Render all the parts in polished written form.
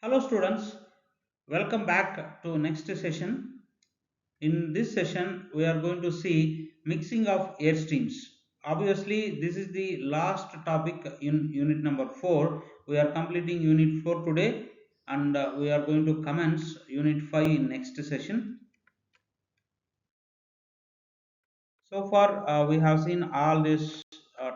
Hello students, welcome back to next session. In this session, we are going to see mixing of air streams. Obviously, this is the last topic in unit number 4. We are completing unit 4 today and we are going to commence unit 5 in next session. So far, we have seen all these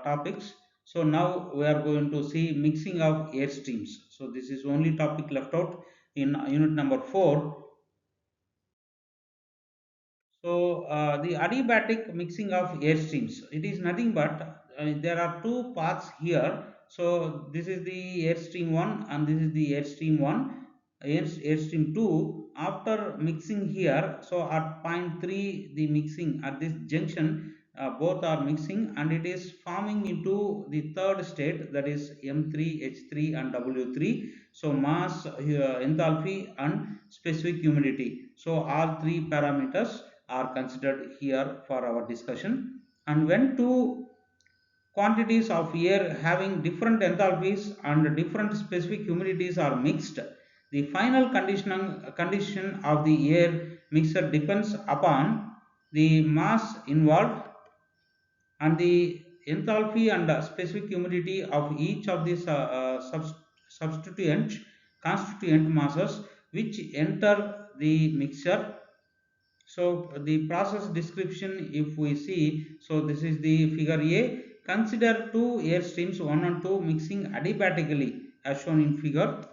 topics. So now we are going to see mixing of air streams. So this is only topic left out in unit number 4. So the adiabatic mixing of air streams, it is nothing but there are two paths here. So this is the airstream 1 and this is the airstream 1, airstream 2. After mixing here, so at point 3 the mixing at this junction, both are mixing and it is forming into the third state, that is M3, H3 and W3. So mass, enthalpy and specific humidity. So all three parameters are considered here for our discussion. And when two quantities of air having different enthalpies and different specific humidities are mixed, the final condition of the air mixture depends upon the mass involved and the enthalpy and specific humidity of each of these substituent constituent masses which enter the mixture. So the process description, if we see, so this is the figure A. Consider two air streams 1 and 2 mixing adiabatically as shown in figure,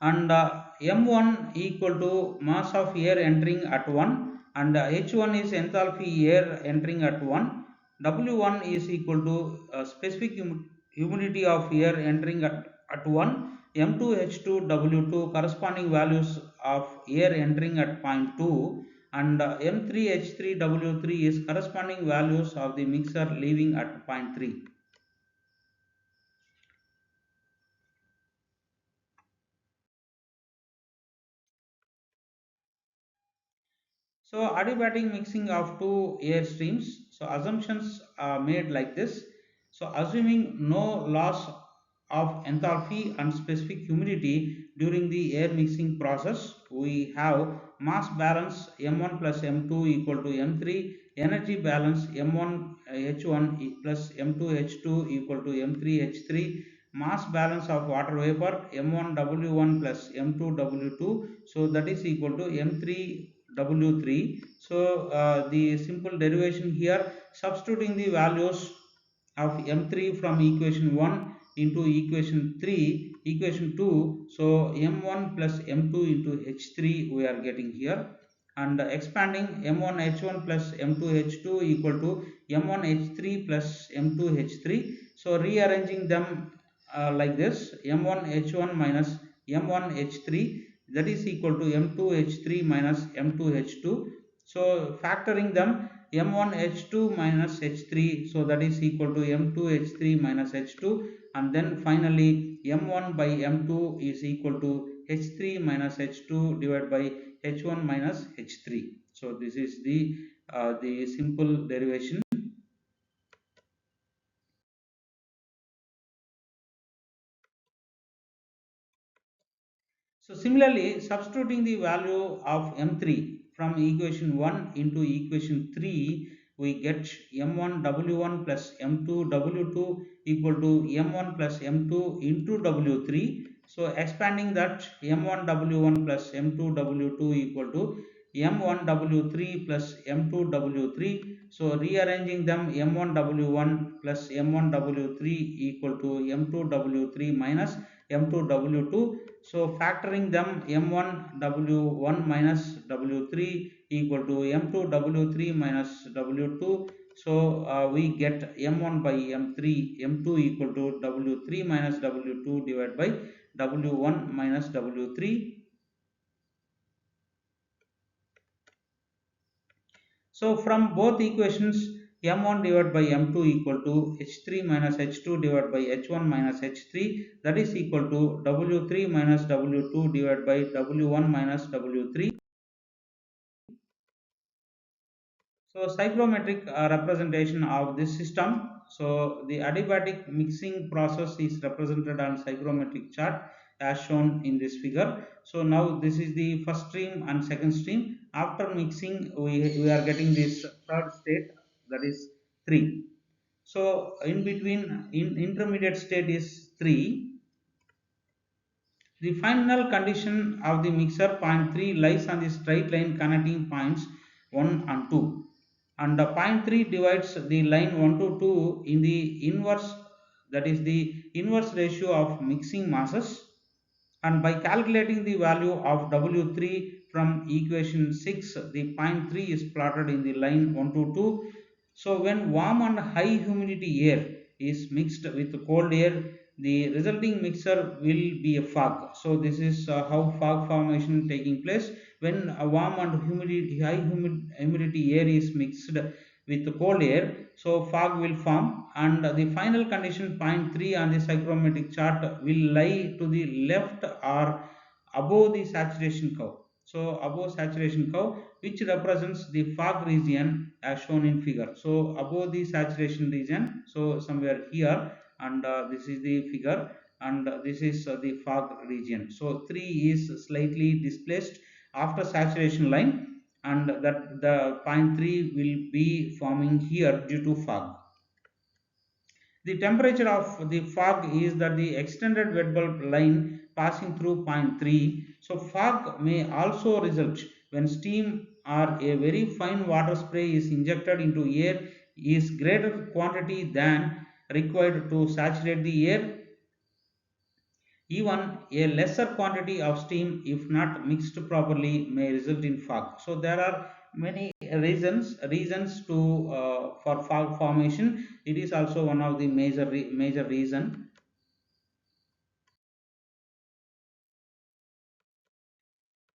and m1 equal to mass of air entering at 1 and h1 is enthalpy air entering at 1. W1 is equal to specific humidity of air entering at 1. M2 H2 W2 corresponding values of air entering at point 2, and M3 H3 W3 is corresponding values of the mixer leaving at point 3. So adiabatic mixing of two air streams. So assumptions are made like this. So assuming no loss of enthalpy and specific humidity during the air mixing process, we have mass balance M1 plus M2 equal to M3, energy balance M1 H1 plus M2 H2 equal to M3 H3, mass balance of water vapor M1 W1 plus M2 W2, so that is equal to M3 W3. So the simple derivation here, substituting the values of M3 from equation 1 into equation 3, equation 2, so M1 plus M2 into H3 we are getting here, and expanding M1 H1 plus M2 H2 equal to M1 H3 plus M2 H3. So rearranging them like this, M1 H1 minus M1 H3, that is equal to M2 H3 minus M2 H2. So factoring them, M1 H2 minus H3, so that is equal to M2 H3 minus H2, and then finally M1 by M2 is equal to H3 minus H2 divided by H1 minus H3. So this is the simple derivation. So similarly, substituting the value of M3 from equation 1 into equation 3, we get M1 W1 plus M2 W2 equal to M1 plus M2 into W3. So expanding that, M1 W1 plus M2 W2 equal to M1 W3 plus M2 W3. So rearranging them, M1 W1 plus M1 W3 equal to M2 W3 minus M2 W2. So factoring them, M1 W1 minus W3 equal to M2 W3 minus W2. So we get M1 by M3, M2 equal to W3 minus W2 divided by W1 minus W3. So from both equations, M1 divided by M2 equal to H3 minus H2 divided by H1 minus H3, that is equal to W3 minus W2 divided by W1 minus W3. So cyclometric representation of this system. So the adiabatic mixing process is represented on cyclometric chart as shown in this figure. So now this is the first stream and second stream. After mixing, we are getting this third state, that is 3. So in between, in intermediate state is 3. The final condition of the mixer point 3 lies on the straight line connecting points 1 and 2, and the point 3 divides the line 1 to 2 in the inverse, that is the inverse ratio of mixing masses. And by calculating the value of W3 from equation 6, the point 3 is plotted in the line 1 to 2. So when warm and high humidity air is mixed with cold air, the resulting mixture will be a fog. So this is how fog formation taking place when a warm and humidity air is mixed with cold air. So fog will form, and the final condition point 3 on the psychrometric chart will lie to the left or above the saturation curve. So above saturation curve, which represents the fog region as shown in figure. So above the saturation region, so somewhere here, and this is the figure, and this is the fog region. So 3 is slightly displaced after saturation line, and that the point 3 will be forming here due to fog. The temperature of the fog is that the extended wet bulb line passing through point 3. So fog may also result when steam or a very fine water spray is injected into air is greater quantity than required to saturate the air. Even a lesser quantity of steam, if not mixed properly, may result in fog. So there are many reasons to for fog formation. It is also one of the major reason.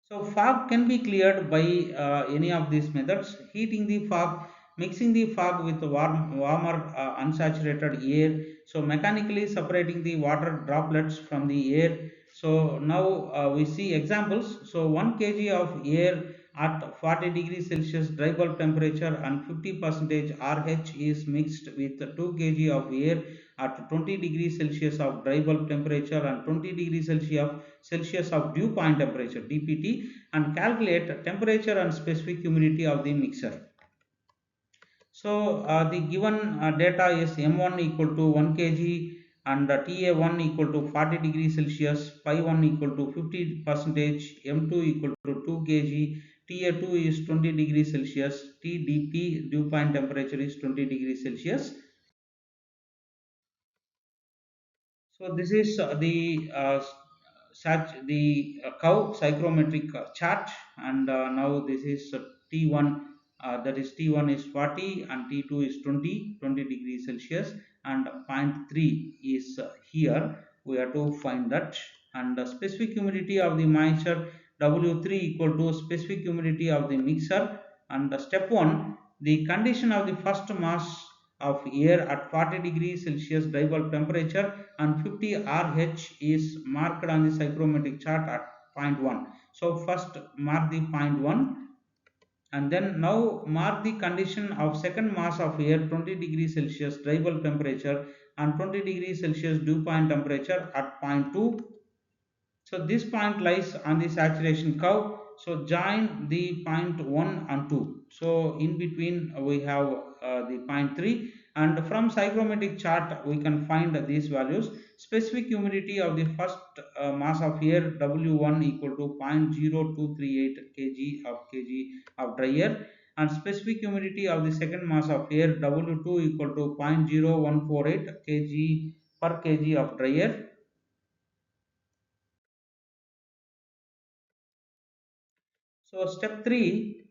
So fog can be cleared by any of these methods: heating the fog, mixing the fog with warmer unsaturated air, so mechanically separating the water droplets from the air. So now we see examples. So 1 kg of air at 40 degrees Celsius dry bulb temperature and 50 percentage RH is mixed with 2 kg of air at 20 degrees Celsius of dry bulb temperature and 20 degrees Celsius of dew point temperature DPT, and calculate temperature and specific humidity of the mixer. So the given data is M1 equal to 1 kg and TA1 equal to 40 degrees Celsius, Pi1 equal to 50 percentage, M2 equal to 2 kg, TA2 is 20 degrees Celsius, TDP dew point temperature is 20 degrees Celsius. So this is the cow psychrometric chart, and now this is T1. That is T1 is 40 and T2 is 20 degrees Celsius, and point 3 is here. We have to find that, and the specific humidity of the mixture W3 equal to specific humidity of the mixer. And step 1, the condition of the first mass of air at 40 degrees Celsius dry bulb temperature and 50 RH is marked on the psychrometric chart at point 1. So first mark the point 1, and then now mark the condition of second mass of air 20 degrees Celsius dry bulb temperature and 20 degrees Celsius dew point temperature at point 2. So this point lies on the saturation curve. So join the point 1 and 2. So in between we have the point 3, and from psychrometric chart we can find these values. Specific humidity of the first mass of air W1 equal to 0.0238 kg of dry air, and specific humidity of the second mass of air W2 equal to 0.0148 kg per kg of dry air. So step 3,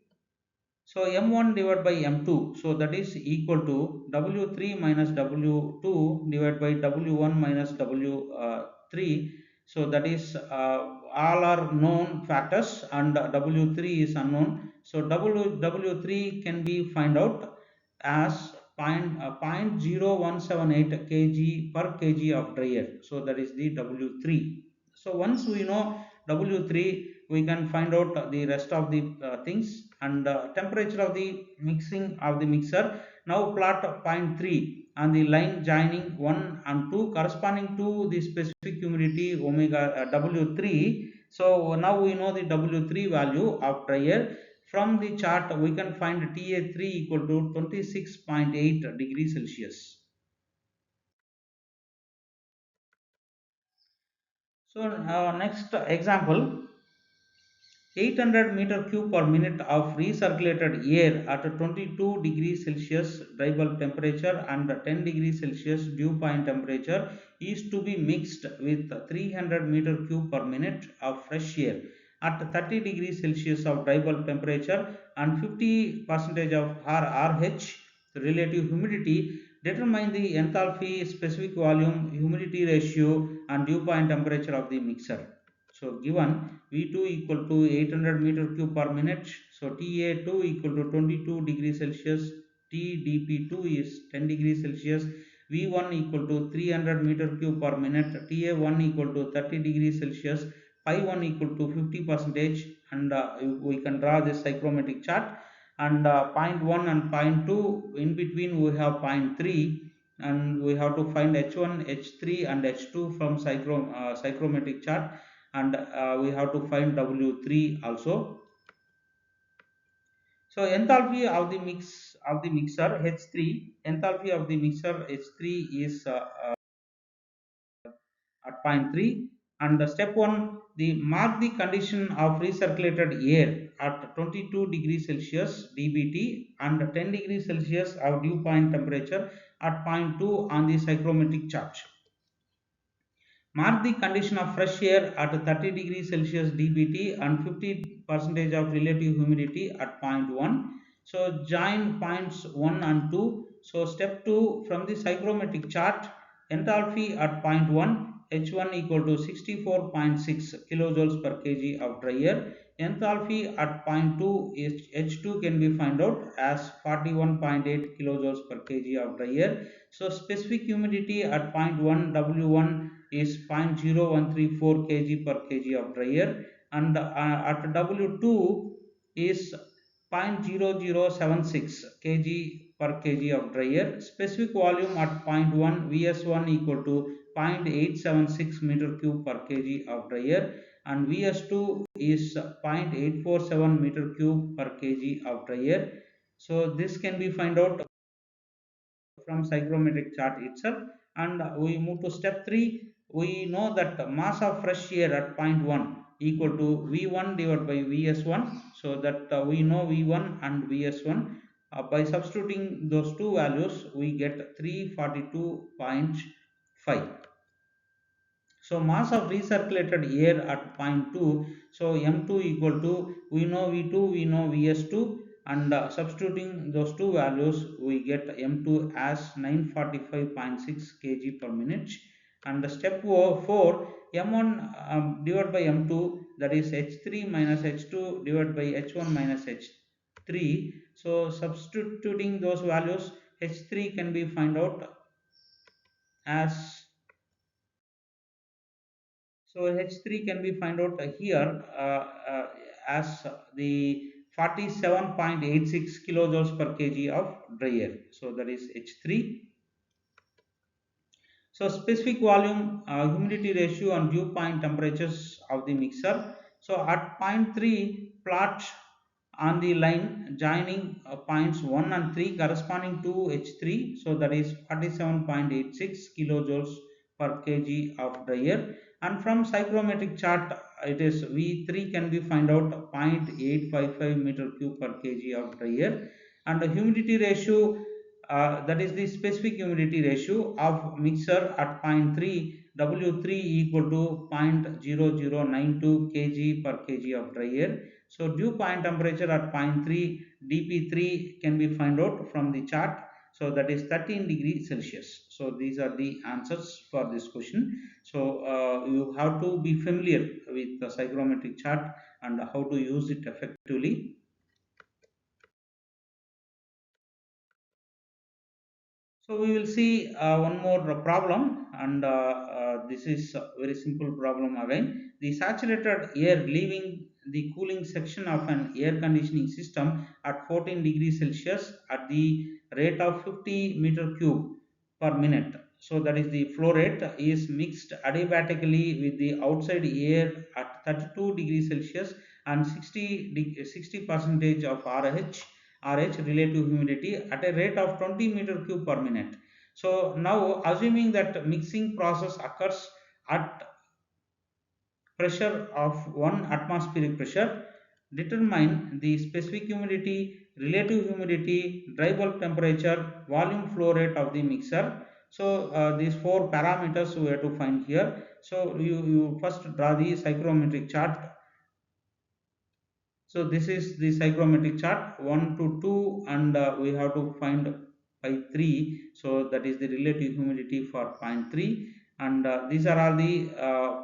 so M1 divided by M2, so that is equal to W3 minus W2 divided by W1 minus W3. So that is all are known factors, and W3 is unknown. So W3 can be find out as 0.0178 kg per kg of dry air. So that is the W3. So once we know W3, we can find out the rest of the things, and temperature of the mixing of the mixer. Now plot point 3. on the line joining 1 and 2 corresponding to the specific humidity omega W3. So now we know the W3 value of dryer. From the chart we can find TA3 equal to 26.8 degrees Celsius. So next example, 800 meter cube per minute of recirculated air at 22 degrees Celsius dry bulb temperature and 10 degrees Celsius dew point temperature is to be mixed with 300 meter cube per minute of fresh air at 30 degrees Celsius of dry bulb temperature and 50 percentage of RH relative humidity. Determine the enthalpy, specific volume, humidity ratio and dew point temperature of the mixer. So given V2 equal to 800 meter cube per minute. So TA2 equal to 22 degrees Celsius. TDP2 is 10 degrees Celsius. V1 equal to 300 meter cube per minute. TA1 equal to 30 degrees Celsius. Pi 1 equal to 50 percentage, and we can draw this psychrometric chart. And point 1 and point 2 in between we have point 3, and we have to find H1, H3 and H2 from psychrometric chart, and we have to find W3 also. So enthalpy of the mixer H3, enthalpy of the mixer H3 is at point 3. And step 1, the mark the condition of recirculated air at 22 degrees Celsius dBT and 10 degrees Celsius of dew point temperature at point 2 on the psychrometric chart. Mark the condition of fresh air at 30 degrees Celsius dBT and 50 percentage of relative humidity at point 1. So join points 1 and 2. So step 2, from the psychrometric chart, enthalpy at point 1, H1 equal to 64.6 kilojoules per kg of dry air. Enthalpy at point 2 is H2 can be found out as 41.8 kilojoules per kg of dry air. So specific humidity at point 1 W1 is 0.0134 kg per kg of dry air, and at W2 is 0.0076 kg per kg of dry air. Specific volume at point 1 Vs1 equal to 0.876 meter cube per kg of dry air, and Vs2 is 0.847 meter cube per kg of dry air. So this can be found out from psychrometric chart itself. And we move to step 3. We know that the mass of fresh air at point 1 equal to V1 divided by Vs1. So that we know V1 and Vs1. By substituting those two values we get 342.5. So mass of recirculated air at point 2, so M2 equal to, we know V2, we know Vs2, and substituting those two values we get M2 as 945.6 kg per minute. And the step 4, M1 divided by M2, that is H3 minus H2 divided by H1 minus H3. So substituting those values, H3 can be found out as, so H3 can be found out here as the 47.86 kilojoules per kg of dry air. So that is H3. So specific volume, humidity ratio and dew point temperatures of the mixer. So at point 3, plot on the line joining points 1 and 3 corresponding to H3. So that is 47.86 kilojoules per kg of dry air. And from psychrometric chart it is V3 can be find out 0.855 meter cube per kg of dry air. And the humidity ratio, that is the specific humidity ratio of mixer at point 3, W3 equal to 0.0092 kg per kg of dry air. So dew point temperature at point 3, dP3 can be found out from the chart. So that is 13 degrees Celsius. So these are the answers for this question. So you have to be familiar with the psychrometric chart and how to use it effectively. So we will see one more problem, and this is a very simple problem again. The saturated air leaving the cooling section of an air conditioning system at 14 degrees Celsius at the rate of 50 meter cube per minute. So that is the flow rate is mixed adiabatically with the outside air at 32 degrees Celsius and 60 percentage of RH relative humidity at a rate of 20 meter cube per minute. So now assuming that mixing process occurs at pressure of 1 atmospheric pressure, determine the specific humidity, relative humidity, dry bulb temperature, volume flow rate of the mixer. So these four parameters we have to find here. So you first draw the psychrometric chart. So this is the psychrometric chart 1 to 2, and we have to find by 3. So that is the relative humidity for point 3, and these are all the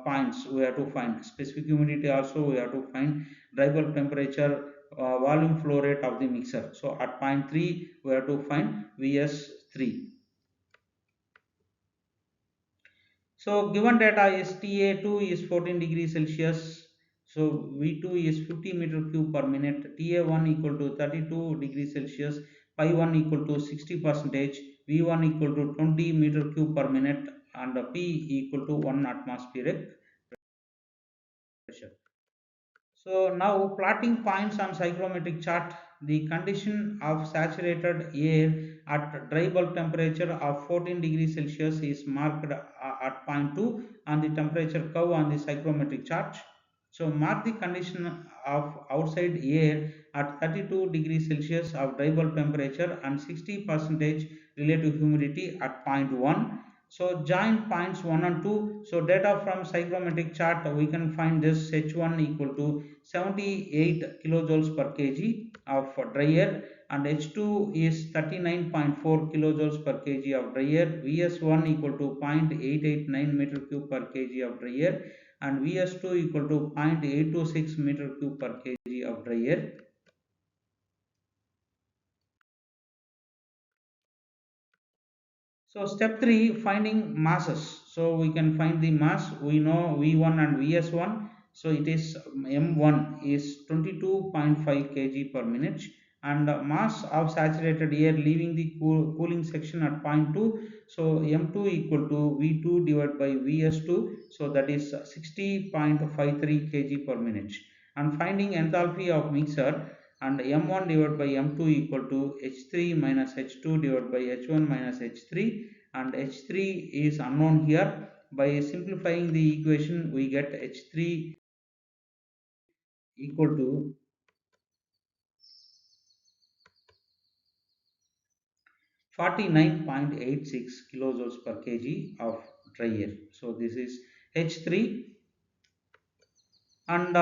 points we have to find. Specific humidity also we have to find, dry bulb temperature, volume flow rate of the mixer. So at point 3 we have to find Vs3. So given data is Ta2 is 14 degrees Celsius. So V2 is 50 meter cube per minute. Ta1 equal to 32 degrees Celsius. Pi 1 equal to 60 percentage. V1 equal to 20 meter cube per minute, and P equal to 1 atmospheric pressure. So now plotting points on psychrometric chart, the condition of saturated air at dry bulb temperature of 14 degrees Celsius is marked at point 2 on the temperature curve on the psychrometric chart. So mark the condition of outside air at 32 degrees Celsius of dry bulb temperature and 60 percentage relative humidity at point 1. So join points 1 and 2. So data from psychrometric chart, we can find this H1 equal to 78 kilojoules per kg of dry air, and H2 is 39.4 kilojoules per kg of dry air. Vs1 equal to 0.889 meter cube per kg of dry air, and Vs2 equal to 0.826 meter cube per kg of dry air. So step 3, finding masses. So we can find the mass. We know V1 and Vs1. So it is M1 is 22.5 kg per minute, and mass of saturated air leaving the cooling section at point 2. So M2 equal to V2 divided by Vs2. So that is 60.53 kg per minute. And finding enthalpy of mixer, and m1 divided by m2 equal to h3 minus h2 divided by h1 minus h3, and h3 is unknown here. By simplifying the equation we get h3 equal to 49.86 kilojoules per kg of dry air. So this is h3. And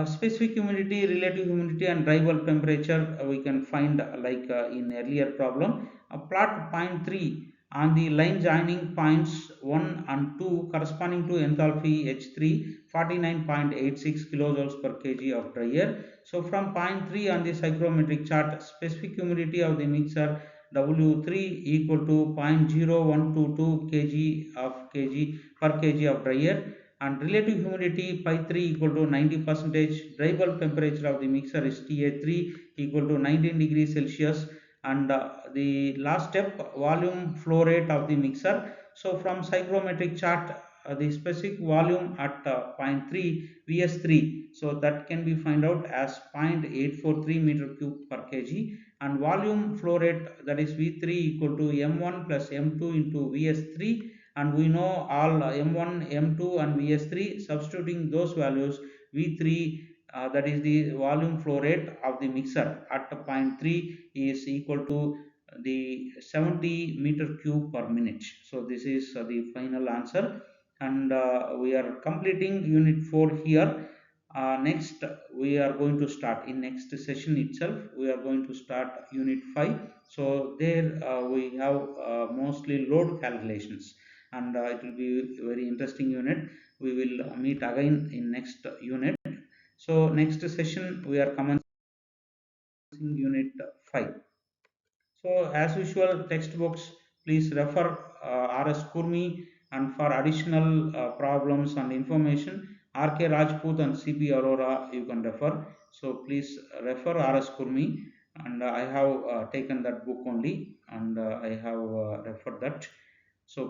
specific humidity, relative humidity, and dry bulb temperature we can find like in earlier problem. Plot point 3 on the line joining points 1 and 2 corresponding to enthalpy H3 49.86 kilojoules per kg of dry air. So from point 3 on the psychrometric chart, specific humidity of the mixer W3 equal to 0.0122 kg of kg per kg of dry air, and relative humidity pi 3 equal to 90 percentage. Dry bulb temperature of the mixer is Ta3 equal to 19 degrees Celsius, and the last step, volume flow rate of the mixer. So from psychrometric chart, the specific volume at point 3 Vs3, so that can be find out as 0.843 meter cube per kg, and volume flow rate, that is V3 equal to m1 plus m2 into Vs3, and we know all m1 m2 and Vs3. Substituting those values, V3 that is the volume flow rate of the mixer at point 3 is equal to the 70 meter cube per minute. So this is the final answer, and we are completing unit 4 here. Next we are going to start in next session itself, we are going to start unit 5. So there we have mostly load calculations, and it will be a very interesting unit. We will meet again in next unit. So next session we are commencing unit 5. So as usual, textbooks, please refer R.S. Kurmi, and for additional problems and information, R.K. Rajput and C.P. Arora you can refer. So please refer R.S. Kurmi, and I have taken that book only, and I have referred that. So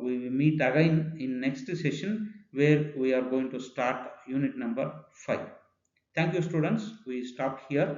we will meet again in next session where we are going to start unit number 5. Thank you students. We stop here.